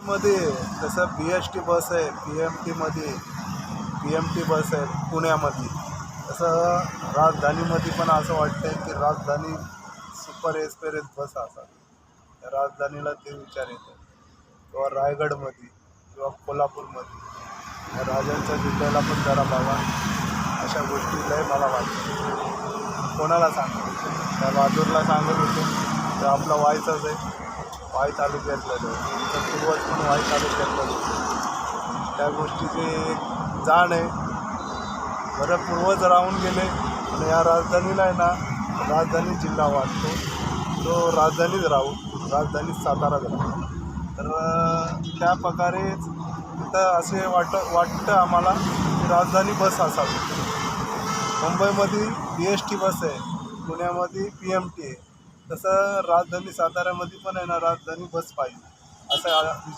मध्ये जसं BST बस आहे, PMT बस आहे पुण्यामध्ये, तसं राजधानीमध्ये पण असं वाटतंय की राजधानी सुपर एक्सप्रेस बस असावी. राजधानीला ते विचार येतात. किंवा रायगडमध्ये किंवा कोल्हापूरमध्ये राजांच्या जिल्ह्याला पण जरा बघा. अशा गोष्टी लय मला वाटतं. कोणाला सांगतो? त्या बहादूरला सांगत होतो तर आपला व्हायचाच आहे. वाई तालुक्यातलं तुमचं पूर्वज पण वाई तालुक्यातलं. त्या गोष्टीची एक जाण आहे. बरं पूर्वज राहून गेले आणि या राजधानीला आहे ना, राजधानी जिल्हा वाटतो, तो राजधानीच राहू, राजधानी साताराच राहू. तर त्या प्रकारेच तिथं असे वाटतं आम्हाला की राजधानी बस असावी. मुंबईमध्ये BST बस आहे, पुण्यामध्ये PMT आहे, तसं राजधानी साताऱ्यामध्ये पण आहे ना, राजधानी बस पाहिजे असा विचार